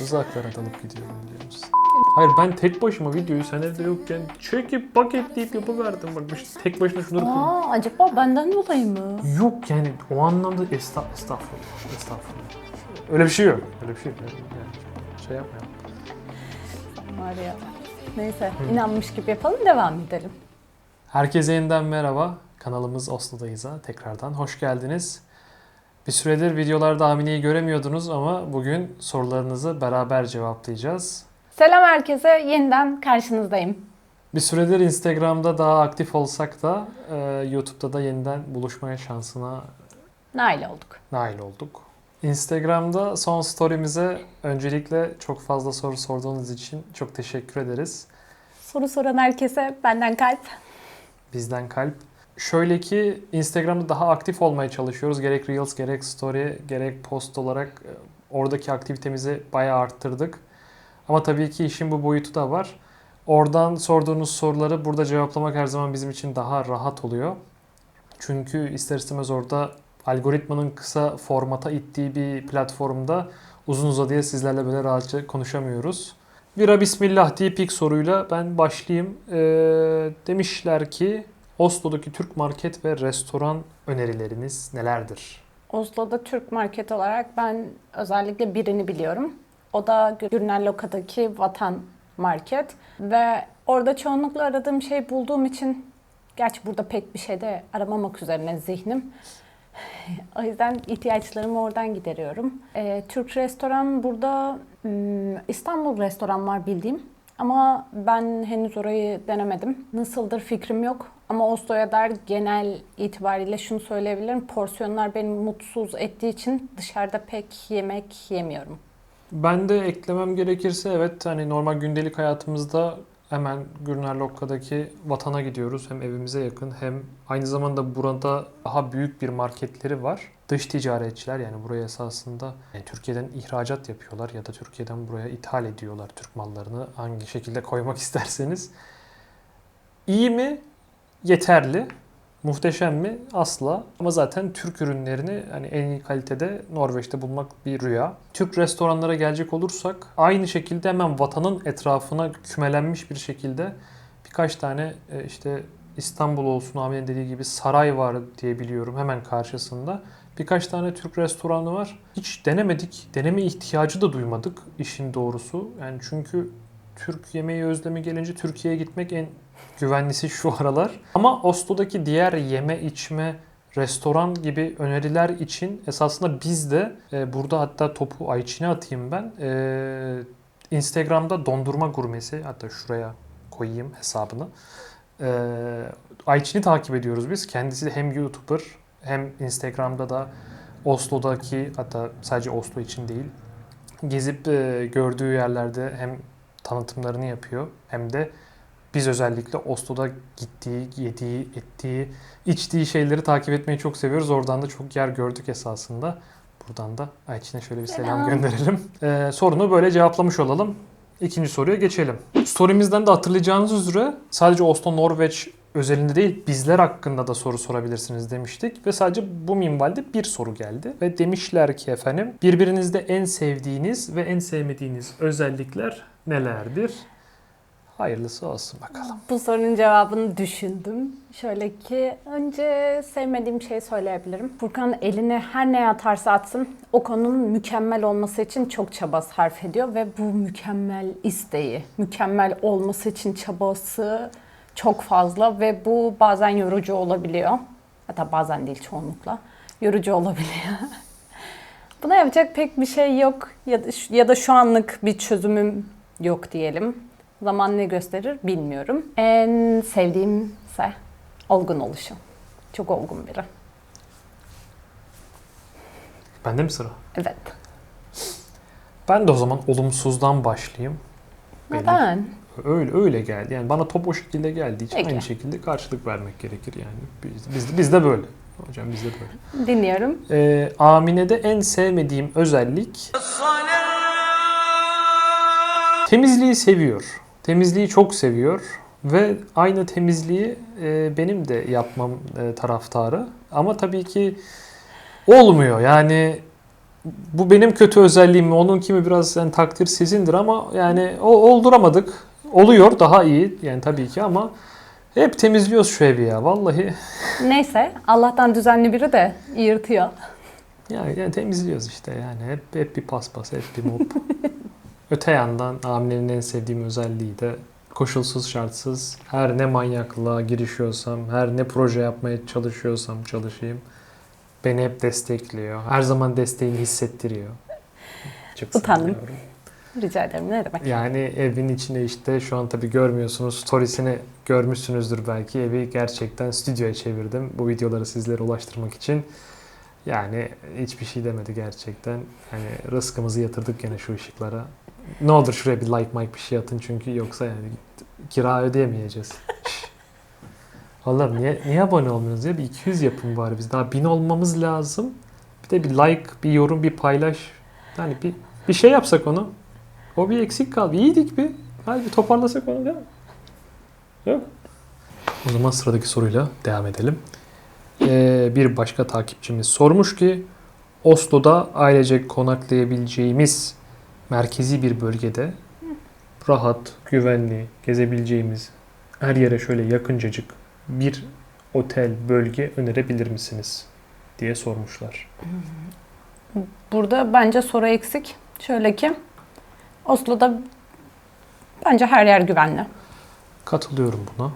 Uzaklara dalıp gidiyorum biliyor musun? Hayır, ben tek başıma videoyu sen evde yokken çekip paketleyip yapıverdim. Bak işte tek başına şunları koyayım. Acaba benden dolayı mı? Yok yani o anlamda estağfurullah. Öyle bir şey yok. Öyle bir şey yok. Yani şey yapmayalım. Var ya. Neyse, inanmış gibi yapalım, devam edelim. Herkese yeniden merhaba. Kanalımız Oslo'dayız'a tekrardan hoş geldiniz. Bir süredir videolarda Amine'yi göremiyordunuz ama bugün sorularınızı beraber cevaplayacağız. Selam herkese, yeniden karşınızdayım. Bir süredir Instagram'da daha aktif olsak da YouTube'da da yeniden buluşmaya şansına Nail olduk. nail olduk. Instagram'da son story'mize öncelikle çok fazla soru sorduğunuz için çok teşekkür ederiz. Soru soran herkese benden kalp. Bizden kalp. Şöyle ki Instagram'da daha aktif olmaya çalışıyoruz. Gerek Reels, gerek Story, gerek post olarak oradaki aktivitemizi bayağı arttırdık. Ama tabii ki işin bu boyutu da var. Oradan sorduğunuz soruları burada cevaplamak her zaman bizim için daha rahat oluyor. Çünkü ister istemez orada algoritmanın kısa formata ittiği bir platformda uzun uzadıya sizlerle böyle rahatça konuşamıyoruz. Bira bismillah deyip ilk soruyla ben başlayayım. Demişler ki Oslo'daki Türk market ve restoran önerileriniz nelerdir? Oslo'da Türk market olarak ben özellikle birini biliyorum. O da Grünerløkke'deki Vatan Market. Ve orada çoğunlukla aradığım şey bulduğum için, gerçi burada pek bir şey de aramamak üzerine zihnim. O yüzden ihtiyaçlarımı oradan gideriyorum. Türk restoran burada İstanbul restoran var bildiğim. Ama ben henüz orayı denemedim. Nasıldır fikrim yok. Ama Oslo'ya dair genel itibariyle şunu söyleyebilirim. Porsiyonlar beni mutsuz ettiği için dışarıda pek yemek yemiyorum. Ben de eklemem gerekirse evet, hani normal gündelik hayatımızda hemen Grünerløkke'deki Vatan'a gidiyoruz. Hem evimize yakın hem aynı zamanda burada daha büyük bir marketleri var. Dış ticaretçiler, yani buraya esasında Türkiye'den ihracat yapıyorlar ya da Türkiye'den buraya ithal ediyorlar Türk mallarını, hangi şekilde koymak isterseniz. İyi mi? Yeterli. Muhteşem mi? Asla. Ama zaten Türk ürünlerini hani en iyi kalitede Norveç'te bulmak bir rüya. Türk restoranlara gelecek olursak aynı şekilde hemen Vatan'ın etrafına kümelenmiş bir şekilde birkaç tane işte İstanbul olsun, Amine'nin dediği gibi saray var diye biliyorum hemen karşısında. Birkaç tane Türk restoranı var. Hiç denemedik. Deneme ihtiyacı da duymadık işin doğrusu. Yani çünkü Türk yemeği özlemi gelince Türkiye'ye gitmek en güvenlisi şu aralar. Ama Oslo'daki diğer yeme içme, restoran gibi öneriler için esasında biz de burada, hatta topu Ayçin'e atayım ben. Instagram'da dondurma gurmesi, hatta şuraya koyayım hesabını. Ayçin'i takip ediyoruz biz. Kendisi de hem YouTuber hem Instagram'da da Oslo'daki, hatta sadece Oslo için değil, gezip gördüğü yerlerde hem tanıtımlarını yapıyor hem de biz özellikle Oslo'da gittiği, yediği, ettiği, içtiği şeyleri takip etmeyi çok seviyoruz. Oradan da çok yer gördük esasında. Buradan da Ayçin'e şöyle bir selam gönderelim. Sorunu böyle cevaplamış olalım. İkinci soruya geçelim. Story'mizden de hatırlayacağınız üzere sadece Oslo, Norveç özelinde değil, bizler hakkında da soru sorabilirsiniz demiştik. Ve sadece bu minvalde bir soru geldi. Ve demişler ki efendim, birbirinizde en sevdiğiniz ve en sevmediğiniz özellikler nelerdir? Hayırlısı olsun bakalım. Bu sorunun cevabını düşündüm. Şöyle ki, önce sevmediğim şeyi söyleyebilirim. Furkan eline her neye atarsa atsın o konunun mükemmel olması için çok çaba sarf ediyor. Ve bu mükemmel isteği, mükemmel olması için çabası çok fazla. Ve bu bazen yorucu olabiliyor. Hatta bazen değil, çoğunlukla yorucu olabiliyor. Buna yapacak pek bir şey yok. Ya da şu anlık bir çözümüm yok diyelim. Zaman ne gösterir bilmiyorum. En sevdiğimse olgun oluşu. Çok olgun biri. Bende mi sıra? Evet. Ben de o zaman olumsuzdan başlayayım. Neden? Öyle geldi. Yani bana top o şekilde geldiği için Peki. aynı şekilde karşılık vermek gerekir yani. Biz de böyle. Hocam biz de böyle. Dinliyorum. Amine'de en sevmediğim özellik temizliği seviyor. Temizliği çok seviyor ve aynı temizliği benim de yapmam taraftarı. Ama tabii ki olmuyor. Yani bu benim kötü özelliğim mi? Onun kimi biraz yani takdir sizindir ama yani olduramadık. Oluyor daha iyi yani tabii ki ama hep temizliyoruz şu evi ya vallahi. Neyse Allah'tan düzenli biri de yırtıyor. Yani temizliyoruz işte yani hep bir paspas, hep bir mop. Öte yandan Amine'nin en sevdiğim özelliği de koşulsuz şartsız her ne manyaklığa girişiyorsam, her ne proje yapmaya çalışayım beni hep destekliyor. Her zaman desteğini hissettiriyor. Çok Utandım. seviyorum. Rica ederim, ne demek. Yani evin içine işte şu an tabii görmüyorsunuz. Storiesini görmüşsünüzdür belki. Evi gerçekten stüdyoya çevirdim. Bu videoları sizlere ulaştırmak için. Yani hiçbir şey demedi gerçekten. Yani rızkımızı yatırdık gene şu ışıklara. Ne olur şuraya bir like bir şey atın çünkü yoksa yani kira ödeyemeyeceğiz. Allah'ım niye abone olmuyoruz ya? Bir 200 yapın bari biz. Daha 1000 olmamız lazım. Bir de bir like, bir yorum, bir paylaş. Yani bir şey yapsak onu. O bir eksik kaldı. İyiydik bir. Hadi bir toparlasak onu değil mi? Yok. O zaman sıradaki soruyla devam edelim. Bir başka takipçimiz sormuş ki Oslo'da ailecek konaklayabileceğimiz merkezi bir bölgede rahat, güvenli, gezebileceğimiz her yere şöyle yakıncacık bir otel, bölge önerebilir misiniz? Diye sormuşlar. Burada bence soru eksik. Şöyle ki Oslo'da bence her yer güvenli. Katılıyorum buna.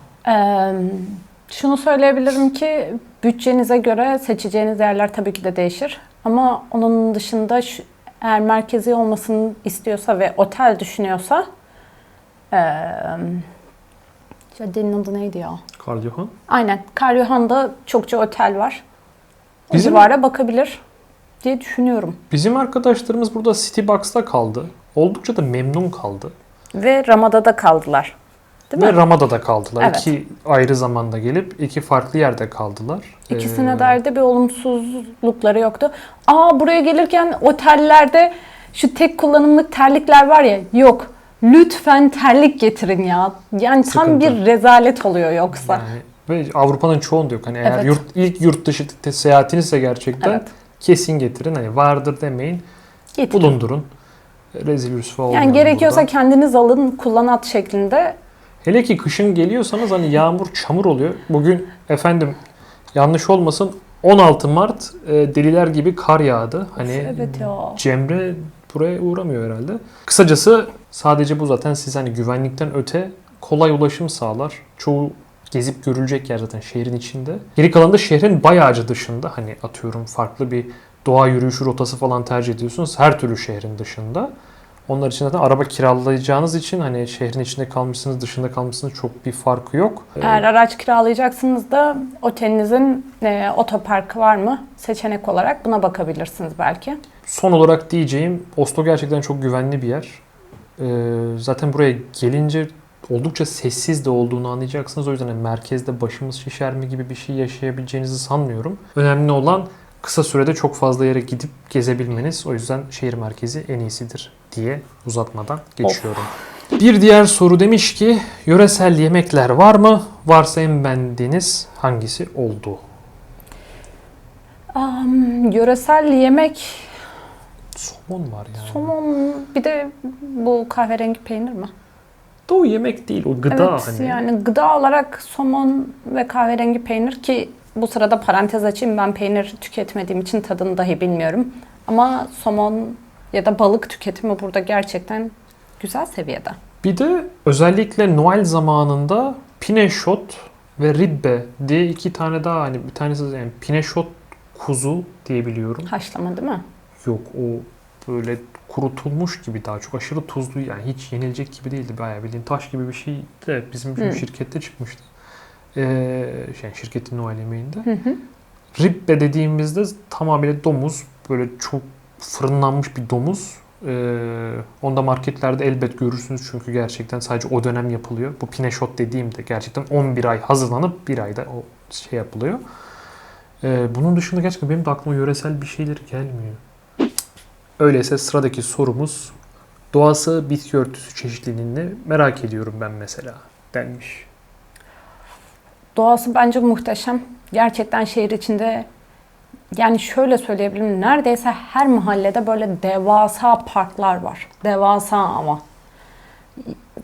Şunu söyleyebilirim ki bütçenize göre seçeceğiniz yerler tabii ki de değişir. Ama onun dışında eğer merkezi olmasını istiyorsa ve otel düşünüyorsa caddenin adı neydi ya? Karl Johan. Aynen. Karl Johan'da çokça otel var. O Bizim- civara bakabilir diye düşünüyorum. Bizim arkadaşlarımız burada Citybox'ta kaldı. Oldukça da memnun kaldı. Ve Ramada'da kaldılar. Değil Ve mi? Ramada'da kaldılar. Evet. 2 ayrı zamanda gelip 2 farklı yerde kaldılar. İkisine dair de bir olumsuzlukları yoktu. Buraya gelirken otellerde şu tek kullanımlık terlikler var ya, yok. Lütfen terlik getirin ya. Yani tam Sıkıntı. bir rezalet oluyor yoksa. Yani, ve Avrupa'nın çoğunda yok. Hani eğer Evet. ilk yurt dışı seyahatinizse gerçekten Evet. kesin getirin. Hani vardır demeyin. Getirin. Bulundurun. Rezil rüsva olmayalım Yani gerekiyorsa burada. kendiniz alın, kullanat şeklinde. Hele ki kışın geliyorsanız hani yağmur, çamur oluyor. Bugün efendim yanlış olmasın 16 Mart deliler gibi kar yağdı. Hani Evet ya. Cemre buraya uğramıyor herhalde. Kısacası sadece bu zaten siz hani güvenlikten öte kolay ulaşım sağlar. Çoğu gezip görülecek yer zaten şehrin içinde. Geri kalan da şehrin bayağıcı dışında. Hani atıyorum farklı bir doğa yürüyüşü rotası falan tercih ediyorsunuz. Her türlü şehrin dışında. Onlar için zaten araba kiralayacağınız için hani şehrin içinde kalmışsınız, dışında kalmışsınız çok bir farkı yok. Eğer araç kiralayacaksınız da otelinizin otoparkı var mı? Seçenek olarak buna bakabilirsiniz belki. Son olarak diyeceğim Oslo gerçekten çok güvenli bir yer. Zaten buraya gelince oldukça sessiz de olduğunu anlayacaksınız. O yüzden hani merkezde başımız şişer mi gibi bir şey yaşayabileceğinizi sanmıyorum. Önemli olan kısa sürede çok fazla yere gidip gezebilmeniz. O yüzden şehir merkezi en iyisidir diye uzatmadan geçiyorum. Bir diğer soru demiş ki yöresel yemekler var mı? Varsa en beğendiğiniz hangisi oldu? Yöresel yemek, Somon var yani. somon, bir de bu kahverengi peynir mi? Doğu yemek değil o gıda Evet, hani. yani gıda olarak somon ve kahverengi peynir, ki bu sırada parantez açayım, ben peynir tüketmediğim için tadını dahi bilmiyorum. Ama somon ya da balık tüketimi burada gerçekten güzel seviyede. Bir de özellikle Noel zamanında pineşot ve ribbe diye 2 tane daha hani bir tanesi yani pineşot kuzu diyebiliyorum. Haşlama değil mi? Yok o böyle kurutulmuş gibi daha çok aşırı tuzlu yani hiç yenilecek gibi değildi bayağı bildiğin taş gibi bir şey de bizim şirkette çıkmıştı. Şirketin Noel yemeğinde. Ribbe dediğimizde tamamıyla domuz böyle çok fırınlanmış bir domuz. Onda marketlerde elbet görürsünüz çünkü gerçekten sadece o dönem yapılıyor. Bu pineşot dediğimde gerçekten 11 ay hazırlanıp 1 ayda o şey yapılıyor. Bunun dışında gerçekten benim de aklıma yöresel bir şeyler gelmiyor. Öyleyse sıradaki sorumuz doğası bitki örtüsü çeşitliliğini merak ediyorum ben mesela denmiş. Doğası bence muhteşem. Gerçekten şehir içinde Yani şöyle söyleyebilirim. Neredeyse her mahallede böyle devasa parklar var. Devasa ama.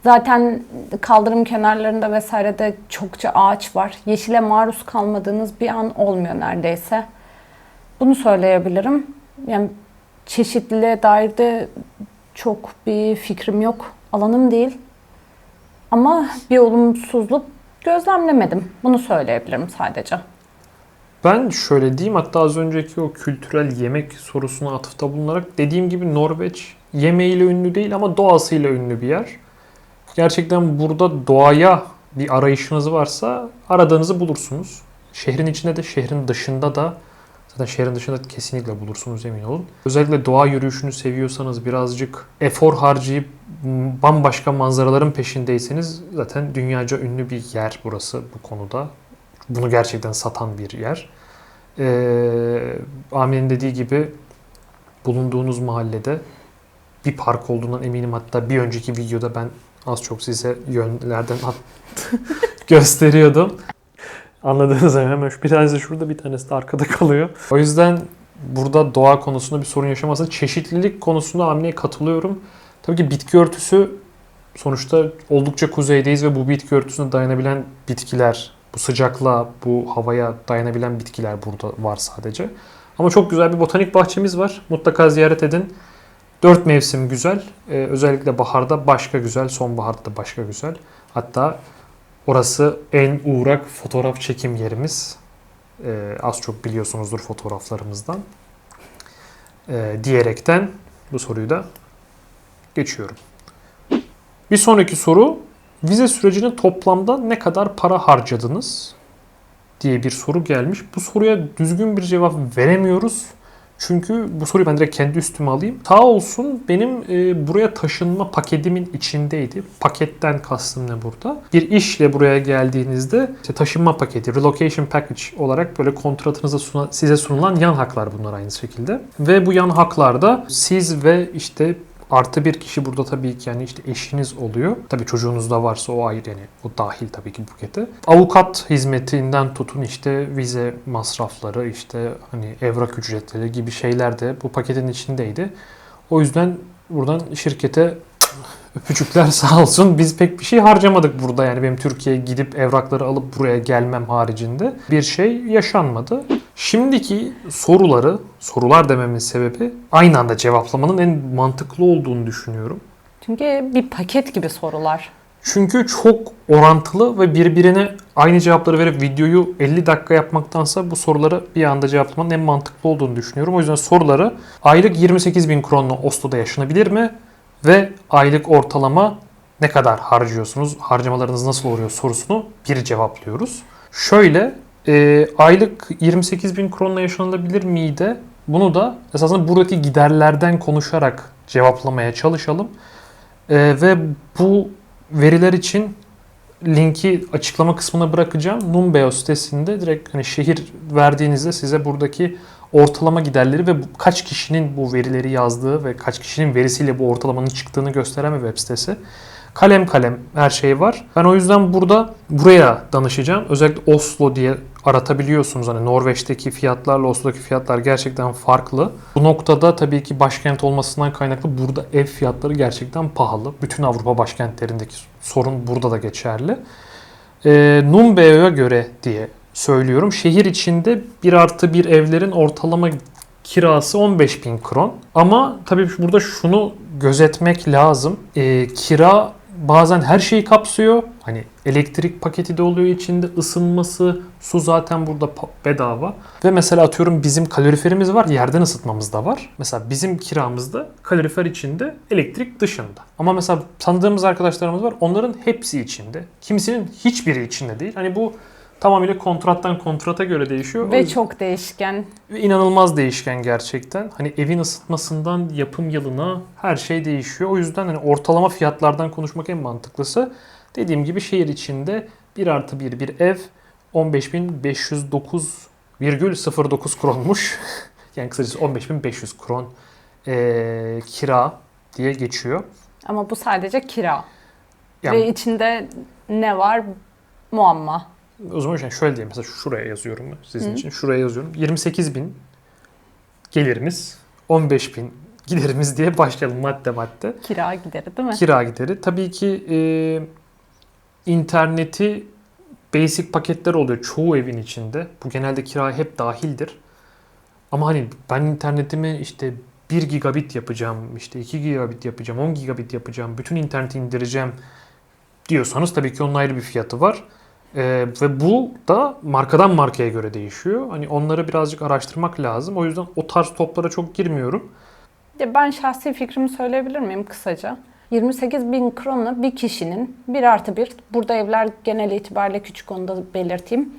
Zaten kaldırım kenarlarında vesairede çokça ağaç var. Yeşile maruz kalmadığınız bir an olmuyor neredeyse. Bunu söyleyebilirim. Yani çeşitliliğe dair de çok bir fikrim yok. Alanım değil. Ama bir olumsuzluk gözlemlemedim. Bunu söyleyebilirim sadece. Ben şöyle diyeyim, hatta az önceki o kültürel yemek sorusuna atıfta bulunarak dediğim gibi Norveç yemeğiyle ünlü değil ama doğasıyla ünlü bir yer. Gerçekten burada doğaya bir arayışınız varsa aradığınızı bulursunuz. Şehrin içinde de şehrin dışında da, zaten şehrin dışında kesinlikle bulursunuz, emin olun. Özellikle doğa yürüyüşünü seviyorsanız, birazcık efor harcayıp bambaşka manzaraların peşindeyseniz zaten dünyaca ünlü bir yer burası bu konuda. Bunu gerçekten satan bir yer. Amin'in dediği gibi bulunduğunuz mahallede bir park olduğundan eminim. Hatta bir önceki videoda ben az çok size yönlerden gösteriyordum. Anladığınız gibi hemen bir tanesi şurada, bir tanesi de arkada kalıyor. O yüzden burada doğa konusunda bir sorun yaşaması, çeşitlilik konusunda Amine'ye katılıyorum. Tabii ki bitki örtüsü, sonuçta oldukça kuzeydeyiz ve bu bitki örtüsüne dayanabilen bitkiler, bu sıcaklığa, bu havaya dayanabilen bitkiler burada var sadece. Ama çok güzel bir botanik bahçemiz var. Mutlaka ziyaret edin. 4 mevsim güzel. Özellikle baharda başka güzel, sonbaharda da başka güzel. Hatta orası en uğrak fotoğraf çekim yerimiz. Az çok biliyorsunuzdur fotoğraflarımızdan. Diyerekten bu soruyu da geçiyorum. Bir sonraki soru, vize sürecine toplamda ne kadar para harcadınız diye bir soru gelmiş. Bu soruya düzgün bir cevap veremiyoruz. Çünkü bu soruyu ben direkt kendi üstüme alayım. Sağ olsun benim buraya taşınma paketimin içindeydi. Paketten kastım ne burada? Bir işle buraya geldiğinizde işte taşınma paketi, relocation package olarak böyle kontratınıza size sunulan yan haklar bunlar aynı şekilde. Ve bu yan haklarda siz ve işte artı bir kişi burada tabii ki yani işte eşiniz oluyor. Tabii çocuğunuz da varsa o ayrı, yani o dahil tabii ki bukete. Avukat hizmetinden tutun işte vize masrafları, işte hani evrak ücretleri gibi şeyler de bu paketin içindeydi. O yüzden buradan şirkete öpücükler sağ olsun. Biz pek bir şey harcamadık burada, yani benim Türkiye'ye gidip evrakları alıp buraya gelmem haricinde bir şey yaşanmadı. Şimdiki sorular dememin sebebi aynı anda cevaplamanın en mantıklı olduğunu düşünüyorum. Çünkü bir paket gibi sorular. Çünkü çok orantılı ve birbirine aynı cevapları verip videoyu 50 dakika yapmaktansa bu soruları bir anda cevaplamanın en mantıklı olduğunu düşünüyorum. O yüzden soruları aylık 28.000 kronla Oslo'da yaşanabilir mi? Ve aylık ortalama ne kadar harcıyorsunuz? Harcamalarınız nasıl oluyor sorusunu bir cevaplıyoruz. Şöyle, aylık 28.000 kronla yaşanabilir miydi? Bunu da esasında buradaki giderlerden konuşarak cevaplamaya çalışalım. Ve bu veriler için linki açıklama kısmına bırakacağım. Numbeo sitesinde direkt hani şehir verdiğinizde size buradaki ortalama giderleri ve kaç kişinin bu verileri yazdığı ve kaç kişinin verisiyle bu ortalamanın çıktığını gösteren bir web sitesi. Kalem kalem her şey var. Ben o yüzden buraya danışacağım. Özellikle Oslo diye aratabiliyorsunuz. Hani Norveç'teki fiyatlarla Oslo'daki fiyatlar gerçekten farklı. Bu noktada tabii ki başkent olmasından kaynaklı burada ev fiyatları gerçekten pahalı. Bütün Avrupa başkentlerindeki sorun burada da geçerli. Numbeo'ya göre diye söylüyorum. Şehir içinde 1+1 evlerin ortalama kirası 15.000 kron. Ama tabii burada şunu gözetmek lazım. Kira bazen her şeyi kapsıyor. Hani elektrik paketi de oluyor içinde, ısınması, su zaten burada bedava. Ve mesela atıyorum bizim kaloriferimiz var, yerden ısıtmamız da var. Mesela bizim kiramızda kalorifer içinde, elektrik dışında. Ama mesela tanıdığımız arkadaşlarımız var, onların hepsi içinde. Kimisinin hiçbiri içinde değil. Hani bu tamamıyla kontrattan kontrata göre değişiyor. Ve çok değişken. Ve inanılmaz değişken gerçekten. Hani evin ısıtmasından yapım yılına her şey değişiyor. O yüzden hani ortalama fiyatlardan konuşmak en mantıklısı. Dediğim gibi şehir içinde 1+1 bir ev 15.509,09 kronmuş. Yani kısacası 15.500 kron kira diye geçiyor. Ama bu sadece kira. Yani, ve içinde ne var? Muamma. o zaman şöyle diyeyim. Mesela şuraya yazıyorum sizin için. Şuraya yazıyorum. 28.000 gelirimiz, 15.000 giderimiz diye başlayalım madde madde. Kira gideri değil mi? Kira gideri. Tabii ki interneti basic paketler oluyor çoğu evin içinde. Bu genelde kiraya hep dahildir. Ama hani ben internetimi işte 1 gigabit yapacağım, işte 2 gigabit yapacağım, 10 gigabit yapacağım, bütün interneti indireceğim diyorsanız tabii ki onun ayrı bir fiyatı var. Ve bu da markadan markaya göre değişiyor. Hani onları birazcık araştırmak lazım. O yüzden o tarz toplara çok girmiyorum. Ya ben şahsi fikrimi söyleyebilir miyim kısaca? 28.000 krona bir kişinin 1+1, burada evler genel itibariyle küçük, onu da belirteyim.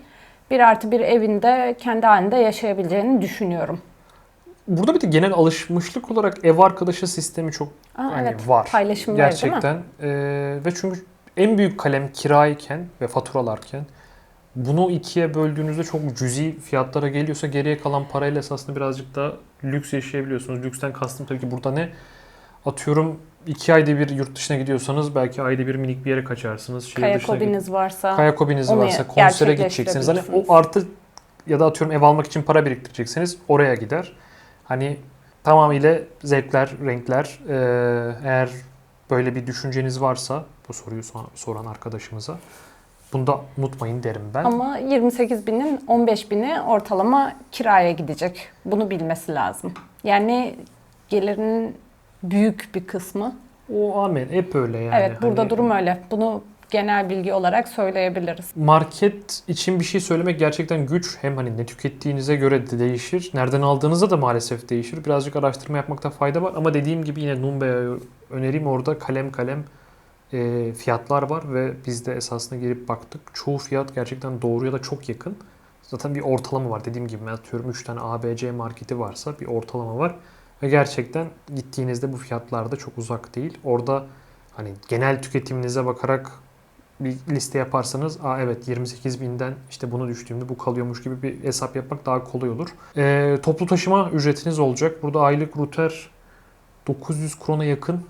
1+1 evinde kendi halinde yaşayabileceğini düşünüyorum. Burada bir de genel alışmışlık olarak ev arkadaşı sistemi çok Evet, var. paylaşımlı ev değil mi? Gerçekten. Ve çünkü en büyük kalem kirayken ve faturalarken bunu ikiye böldüğünüzde çok cüzi fiyatlara geliyorsa geriye kalan parayla esasında birazcık da lüks yaşayabiliyorsunuz. Lüksten kastım tabii ki burada ne? Atıyorum 2 ayda bir yurt dışına gidiyorsanız belki ayda bir minik bir yere kaçarsınız. Kayak hobiniz varsa, Kayak hobiniz onu varsa konsere gideceksiniz. Hani o artı ya da atıyorum ev almak için para biriktirecekseniz oraya gider. Hani tamamıyla zevkler, renkler. Eğer böyle bir düşünceniz varsa bu soruyu soran arkadaşımıza bunu da unutmayın derim ben. Ama 28.000'in 15.000'i ortalama kiraya gidecek. Bunu bilmesi lazım. Yani gelirinin büyük bir kısmı. O amen hep öyle yani. Evet, burada Hani durum öyle. Bunu genel bilgi olarak söyleyebiliriz. market için bir şey söylemek gerçekten güç. Hem hani ne tükettiğinize göre de değişir. Nereden aldığınızda da maalesef değişir. Birazcık araştırma yapmakta fayda var. Ama dediğim gibi yine Numbea'ya önereyim. Orada kalem kalem fiyatlar var ve biz de esasında girip baktık. Çoğu fiyat gerçekten doğru ya da çok yakın. Zaten bir ortalama var. Dediğim gibi atıyorum 3 tane ABC marketi varsa bir ortalama var. Ve gerçekten gittiğinizde bu fiyatlar da çok uzak değil. Orada hani genel tüketiminize bakarak bir liste yaparsanız evet 28.000'den işte bunu düştüğümde bu kalıyormuş gibi bir hesap yapmak daha kolay olur. Toplu taşıma ücretiniz olacak. Burada aylık router 900 krona yakın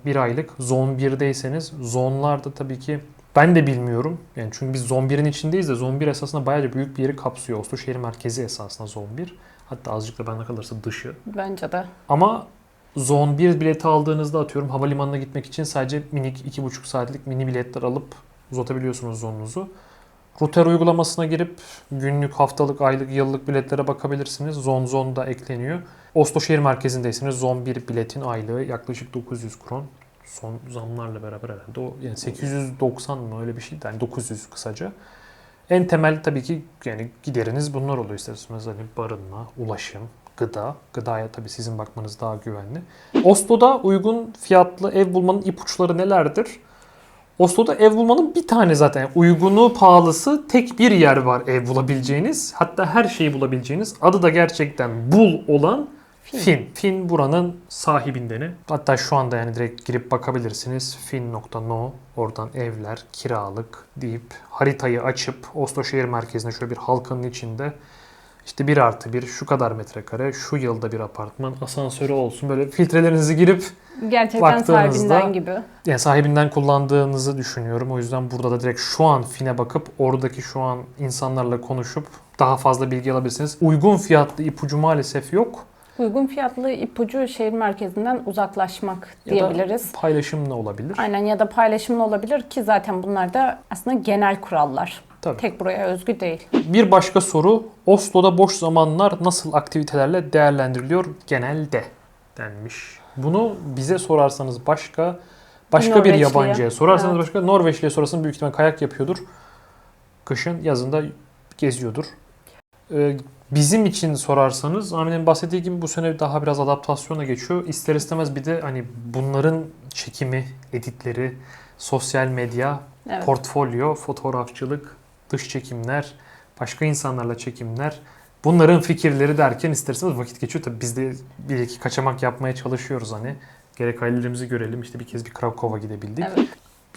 bir aylık. Zone 1'deyseniz zonlarda tabii ki ben de bilmiyorum. Yani çünkü biz Zone 1'in içindeyiz de Zone 1 esasında bayağı büyük bir yeri kapsıyor. Oslo şehir merkezi esasında Zone 1. Hatta azıcık da bana kalırsa dışı. Bence de. Ama Zone 1 bileti aldığınızda atıyorum havalimanına gitmek için sadece minik 2,5 saatlik mini biletler alıp uzatabiliyorsunuz zonunuzu. Router uygulamasına girip günlük, haftalık, aylık, yıllık biletlere bakabilirsiniz. Zone da ekleniyor. Oslo şehir merkezindeyseniz Zone 1 biletin aylığı yaklaşık 900 kron. Son zamlarla beraber herhalde o yani 890 mı öyle bir şey. Yani 900 kısaca. En temel tabii ki yani gideriniz bunlar oluyor isterseniz. Hani barınma, ulaşım, gıda. Gıdaya tabii sizin bakmanız daha güvenli. Oslo'da uygun fiyatlı ev bulmanın ipuçları nelerdir? Oslo'da ev bulmanın bir tane zaten yani uygunu pahalısı tek bir yer var ev bulabileceğiniz. Hatta her şeyi bulabileceğiniz. Adı da gerçekten bul olan Finn. Finn buranın sahibindeni. Hatta şu anda yani direkt girip bakabilirsiniz. Finn.no oradan evler, kiralık deyip haritayı açıp Oslo şehir merkezine şöyle bir halkanın içinde işte 1+1 şu kadar metrekare, şu yılda bir apartman, asansörü olsun böyle filtrelerinizi girip Gerçekten baktığınızda sahibinden gibi. yani sahibinden kullandığınızı düşünüyorum. O yüzden burada da direkt şu an Finn'e bakıp oradaki şu an insanlarla konuşup daha fazla bilgi alabilirsiniz. Uygun fiyatlı ipucu maalesef yok. Uygun fiyatlı ipucu şehir merkezinden uzaklaşmak Ya diyebiliriz. da paylaşımlı olabilir. Aynen, ya da paylaşımlı olabilir ki zaten bunlar da aslında genel kurallar. Tabii. Tek buraya özgü değil. Bir başka soru. Oslo'da boş zamanlar nasıl aktivitelerle değerlendiriliyor genelde denmiş. Bunu bize sorarsanız başka bir Norveçli'ye. yabancıya sorarsanız Evet. başka Norveçli'ye sorarsanız büyük ihtimal kayak yapıyordur. Kışın yazında geziyordur. Bizim için sorarsanız Amin'in bahsettiği gibi bu sene daha biraz adaptasyona geçiyor. İster istemez bir de hani bunların çekimi, editleri, sosyal medya, Evet. portfolyo, fotoğrafçılık, dış çekimler, başka insanlarla çekimler. Bunların fikirleri derken isterseniz vakit geçiyor. Tabii biz de bir iki kaçamak yapmaya çalışıyoruz hani. Gerek ailelerimizi görelim işte bir kez bir Krakow'a gidebildik. Evet.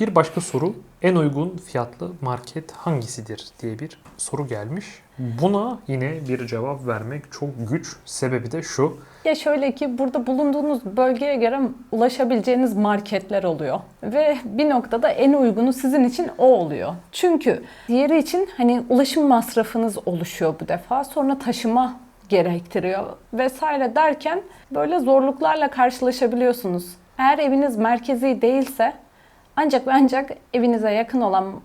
Bir başka soru, en uygun fiyatlı market hangisidir diye bir soru gelmiş. Buna yine bir cevap vermek çok güç. Sebebi de şu. Ya şöyle ki burada bulunduğunuz bölgeye göre ulaşabileceğiniz marketler oluyor. Ve bir noktada en uygunu sizin için o oluyor. Çünkü diğeri için hani ulaşım masrafınız oluşuyor bu defa. Sonra taşıma gerektiriyor vesaire derken böyle zorluklarla karşılaşabiliyorsunuz. Eğer eviniz merkezi değilse ancak ve ancak evinize yakın olan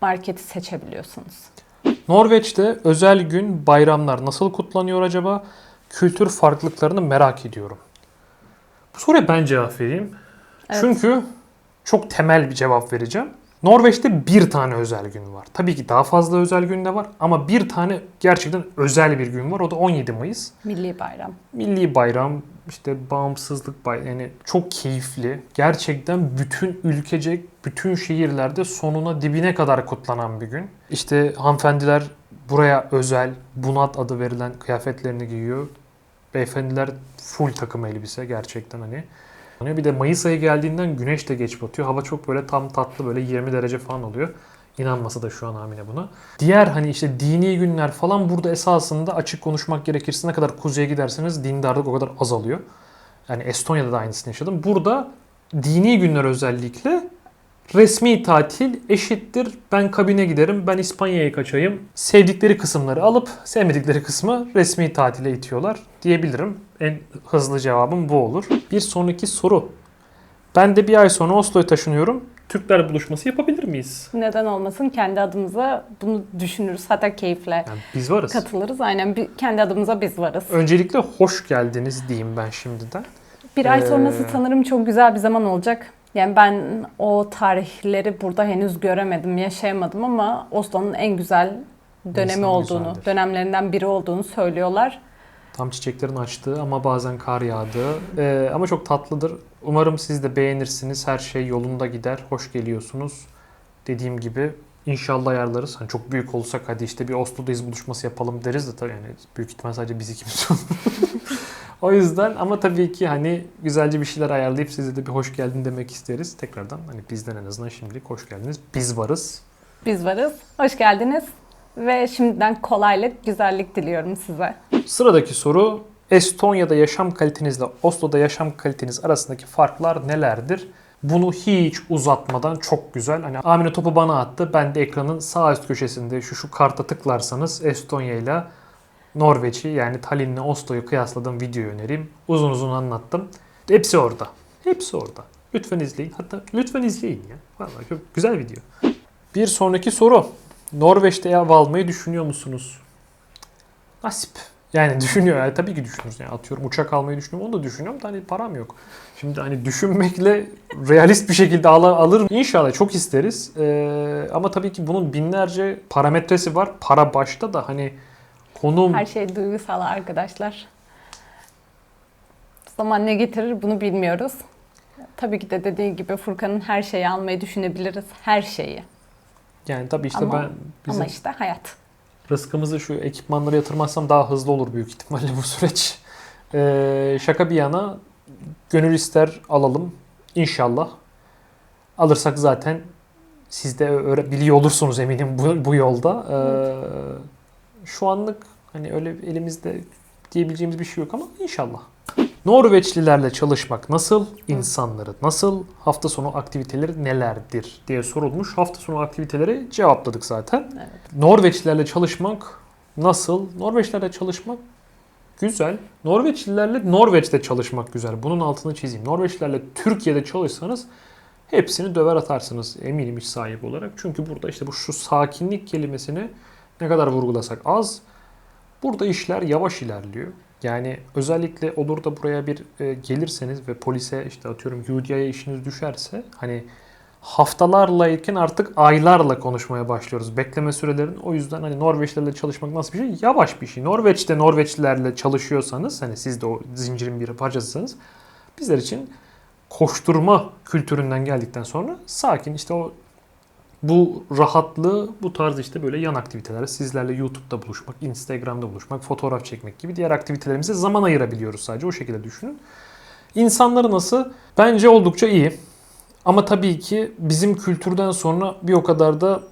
marketi seçebiliyorsunuz. Norveç'te özel gün, bayramlar nasıl kutlanıyor acaba? Kültür farklılıklarını merak ediyorum. Bu soruya ben cevap vereyim. Evet. Çünkü çok temel bir cevap vereceğim. Norveç'te bir tane özel gün var. Tabii ki daha fazla özel gün de var ama bir tane gerçekten özel bir gün var. O da 17 Mayıs. Milli bayram. Milli bayram, işte bağımsızlık bayramı, yani çok keyifli. Gerçekten bütün ülkecek, bütün şehirlerde sonuna dibine kadar kutlanan bir gün. İşte hanımefendiler buraya özel Bunat adı verilen kıyafetlerini giyiyor. Beyefendiler full takım elbise gerçekten hani. Bir de Mayıs ayı geldiğinden güneş de geç batıyor. Hava çok böyle tam tatlı, böyle 20 derece falan oluyor. İnanmasa da şu an Amine buna. Diğer hani işte dini günler falan burada esasında açık konuşmak gerekirse ne kadar kuzeye giderseniz dindarlık o kadar azalıyor. Yani Estonya'da da aynısını yaşadım. Burada dini günler özellikle resmi tatil eşittir. Ben kabine giderim, ben İspanya'ya kaçayım. Sevdikleri kısımları alıp sevmedikleri kısmı resmi tatile itiyorlar diyebilirim. En hızlı cevabım bu olur. Bir sonraki soru. Ben de bir ay sonra Oslo'ya taşınıyorum. Türkler buluşması yapabilir miyiz? Neden olmasın? Kendi adımıza bunu düşünürüz. Hatta keyifle Yani biz varız. katılırız. Aynen kendi adımıza biz varız. Öncelikle hoş geldiniz diyeyim ben şimdiden. Bir ay sonrası sanırım çok güzel bir zaman olacak. Yani ben o tarihleri burada henüz göremedim, yaşayamadım ama Oslo'nun en güzel dönemi Nisan olduğunu, güzeldir. dönemlerinden biri olduğunu söylüyorlar. Tam çiçeklerin açtığı ama bazen kar yağdığı. Ama çok tatlıdır. Umarım siz de beğenirsiniz. Her şey yolunda gider. Hoş geliyorsunuz. Dediğim gibi inşallah ayarlarız. Hani çok büyük olsak hadi işte bir Oslo'dayız buluşması yapalım deriz de tabii yani büyük ihtimal sadece biz ikimiz olur. O yüzden ama tabii ki hani güzelce bir şeyler ayarlayıp size de bir hoş geldin demek isteriz. Tekrardan hani bizden en azından şimdilik hoş geldiniz. Biz varız. Biz varız. Hoş geldiniz. Ve şimdiden kolaylık, güzellik diliyorum size. Sıradaki soru, Estonya'da yaşam kalitenizle Oslo'da yaşam kaliteniz arasındaki farklar nelerdir? Bunu hiç uzatmadan çok güzel. Hani Amine topu bana attı. Ben de ekranın sağ üst köşesinde şu karta tıklarsanız Estonya ile Norveç'i yani Tallinn'le Oslo'yu kıyasladığım videoyu önereyim. Uzun uzun anlattım. Hepsi orada. Hepsi orada. Lütfen izleyin. Hatta lütfen izleyin ya. Vallahi çok güzel video. Bir sonraki soru. Norveç'te ev almayı düşünüyor musunuz? Nasip. Yani düşünüyor. Yani tabii ki düşünürüz. Yani atıyorum uçak almayı düşünüyorum. Onu da düşünüyorum da hani param yok. Şimdi hani düşünmekle realist bir şekilde alırım. İnşallah çok isteriz. Ama tabii ki bunun binlerce parametresi var. Para başta da hani konum... Her şey duygusal arkadaşlar. Zaman ne getirir bunu bilmiyoruz. Tabii ki de dediği gibi Furkan'ın her şeyi almayı düşünebiliriz. Her şeyi. Yani tabii işte Ama işte hayat. rızkımızı şu ekipmanlara yatırmazsam daha hızlı olur büyük ihtimalle bu süreç. Şaka bir yana gönül ister alalım. İnşallah. Alırsak zaten siz de biliyor olursunuz eminim bu yolda. Şu anlık hani öyle elimizde diyebileceğimiz bir şey yok ama inşallah. Norveçlilerle çalışmak nasıl? İnsanları nasıl? Hafta sonu aktiviteleri nelerdir diye sorulmuş. Hafta sonu aktiviteleri cevapladık zaten. Evet. Norveçlilerle çalışmak nasıl? Norveçlilerle çalışmak güzel. Norveçlilerle Norveç'te çalışmak güzel. Bunun altını çizeyim. Norveçlilerle Türkiye'de çalışsanız hepsini döver atarsınız eminim iş sahibi olarak. Çünkü burada işte şu sakinlik kelimesini ne kadar vurgulasak az. Burada işler yavaş ilerliyor. Yani özellikle olur da buraya bir gelirseniz ve polise işte atıyorum UDI'ye işiniz düşerse hani haftalarlayken artık aylarla konuşmaya başlıyoruz. Bekleme sürelerin o yüzden hani Norveçlilerle çalışmak nasıl bir şey? Yavaş bir şey. Norveç'te Norveçlilerle çalışıyorsanız hani siz de o zincirin bir parçasısınız. Bizler için koşturma kültüründen geldikten sonra sakin işte bu rahatlığı bu tarz işte böyle yan aktiviteler, sizlerle YouTube'da buluşmak, Instagram'da buluşmak, fotoğraf çekmek gibi diğer aktivitelerimize zaman ayırabiliyoruz sadece o şekilde düşünün. İnsanları nasıl? Bence oldukça iyi. Ama tabii ki bizim kültürden sonra bir o kadar da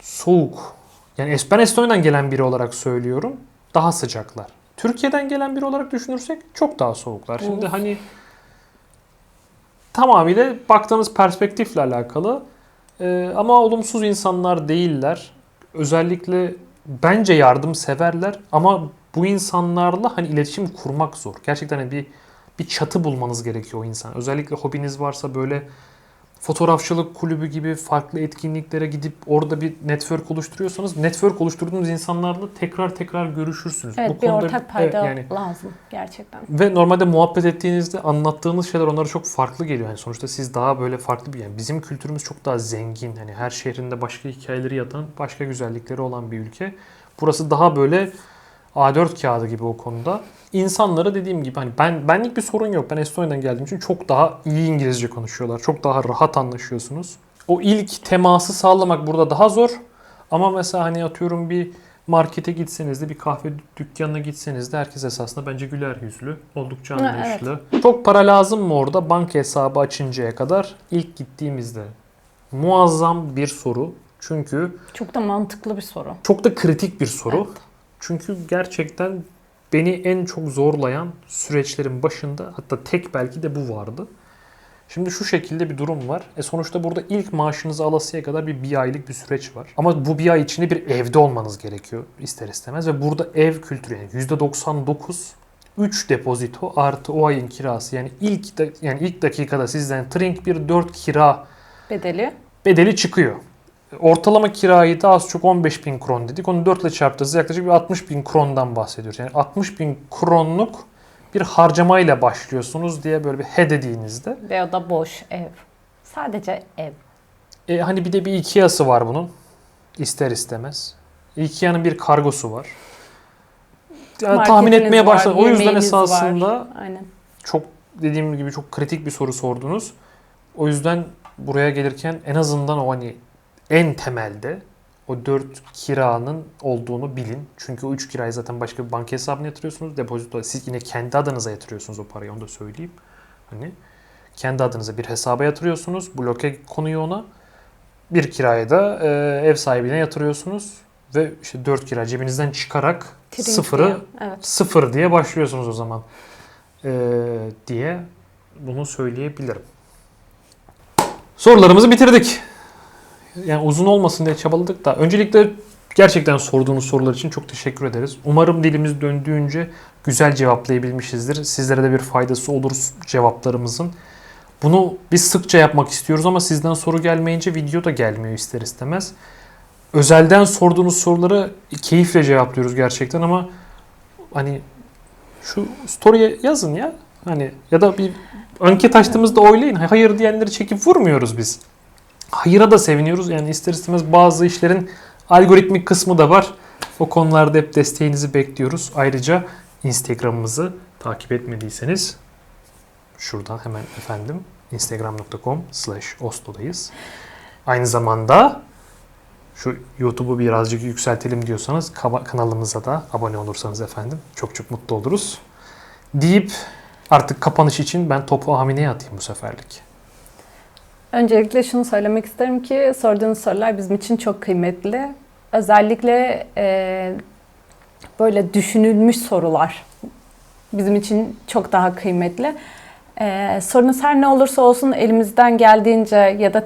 Soğuk. Yani ben Estonya'dan gelen biri olarak söylüyorum. Daha sıcaklar. Türkiye'den gelen biri olarak düşünürsek çok daha soğuklar. Şimdi hani tamamıyla baktığınız perspektifle alakalı. Ama olumsuz insanlar değiller. Özellikle bence yardımseverler ama bu insanlarla hani iletişim kurmak zor. Gerçekten hani bir çatı bulmanız gerekiyor o insan. Özellikle hobiniz varsa böyle fotoğrafçılık kulübü gibi farklı etkinliklere gidip orada bir network oluşturuyorsanız network oluşturduğunuz insanlarla tekrar görüşürsünüz. Evet, Bu bir konuda ortak payda yani lazım gerçekten. ve normalde muhabbet ettiğinizde anlattığınız şeyler onlara çok farklı geliyor. Yani sonuçta siz daha böyle farklı bir yani bizim kültürümüz çok daha zengin. Hani her şehrinde başka hikayeleri yatan, başka güzellikleri olan bir ülke. Burası daha böyle A4 kağıdı gibi o konuda. İnsanlara dediğim gibi hani benlik bir sorun yok. Ben Estonya'dan geldiğim için çok daha iyi İngilizce konuşuyorlar. Çok daha rahat anlaşıyorsunuz. O ilk teması sağlamak burada daha zor. Ama mesela hani atıyorum bir markete gitseniz de bir kahve dükkanına gitseniz de herkes esasında bence güler yüzlü. Oldukça anlayışlı. Evet. Çok para lazım mı orada? Banka hesabı açıncaya kadar ilk gittiğimizde. Muazzam bir soru. Çünkü çok da mantıklı bir soru. Çok da kritik bir soru. Evet. Çünkü gerçekten beni en çok zorlayan süreçlerin başında hatta tek belki de bu vardı. Şimdi şu şekilde bir durum var. Sonuçta burada ilk maaşınızı alasıya kadar bir aylık bir süreç var. Ama bu bir ay içinde bir evde olmanız gerekiyor ister istemez. Ve burada ev kültürü yani %99 3 depozito artı o ayın kirası. Yani ilk dakikada sizden trink bir 4 kira bedeli çıkıyor. Ortalama kirayı da az çok 15.000 kron dedik. Onu 4 ile çarptığınızda yaklaşık bir 60.000 krondan bahsediyoruz. Yani 60.000 kronluk bir harcamayla başlıyorsunuz diye böyle bir he dediğinizde. Ve o da boş ev. Sadece ev. Hani bir de bir Ikea'sı var bunun. İster istemez. Ikea'nın bir kargosu var. Yani tahmin etmeye başladım. O yüzden esasında çok dediğim gibi çok kritik bir soru sordunuz. O yüzden buraya gelirken en azından o hani en temelde o 4 kiranın olduğunu bilin. Çünkü o 3 kirayı zaten başka bir banka hesabına yatırıyorsunuz. Depozito siz yine kendi adınıza yatırıyorsunuz o parayı, onu da söyleyeyim. Hani kendi adınıza bir hesaba yatırıyorsunuz. Bloke konuyor ona. Bir kirayı da ev sahibine yatırıyorsunuz. Ve işte 4 kira cebinizden çıkarak sıfır diye başlıyorsunuz o zaman. Diye bunu söyleyebilirim. Sorularımızı bitirdik. Yani uzun olmasın diye çabaladık da öncelikle gerçekten sorduğunuz sorular için çok teşekkür ederiz. Umarım dilimiz döndüğünce güzel cevaplayabilmişizdir. Sizlere de bir faydası olur cevaplarımızın. Bunu biz sıkça yapmak istiyoruz ama sizden soru gelmeyince video da gelmiyor ister istemez. Özelden sorduğunuz soruları keyifle cevaplıyoruz gerçekten ama hani şu story'e yazın ya. Hani ya da bir anket açtığımızda oylayın. Hayır diyenleri çekip vurmuyoruz biz. Hayır'a da seviniyoruz. Yani ister istemez bazı işlerin algoritmik kısmı da var. O konularda hep desteğinizi bekliyoruz. Ayrıca Instagram'ımızı takip etmediyseniz şuradan hemen efendim instagram.com/oslo'dayız. Aynı zamanda şu YouTube'u birazcık yükseltelim diyorsanız kanalımıza da abone olursanız efendim çok mutlu oluruz. Deyip artık kapanış için ben topu Amine'ye atayım bu seferlik. Öncelikle şunu söylemek isterim ki sorduğunuz sorular bizim için çok kıymetli. Özellikle böyle düşünülmüş sorular bizim için çok daha kıymetli. Sorunuz her ne olursa olsun elimizden geldiğince ya da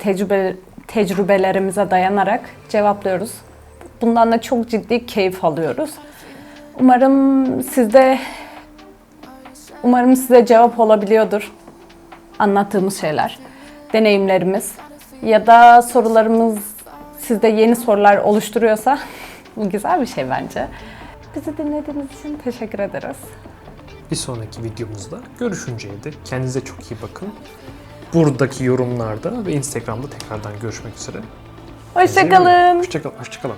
tecrübelerimize dayanarak cevaplıyoruz. Bundan da çok ciddi keyif alıyoruz. Umarım size cevap olabiliyordur anlattığımız şeyler, deneyimlerimiz ya da sorularımız sizde yeni sorular oluşturuyorsa bu güzel bir şey bence. Bizi dinlediğiniz için teşekkür ederiz. Bir sonraki videomuzda görüşünceye dek kendinize çok iyi bakın. Buradaki yorumlarda ve Instagram'da tekrardan görüşmek üzere. Hoşça kalın. Hoşça kalın.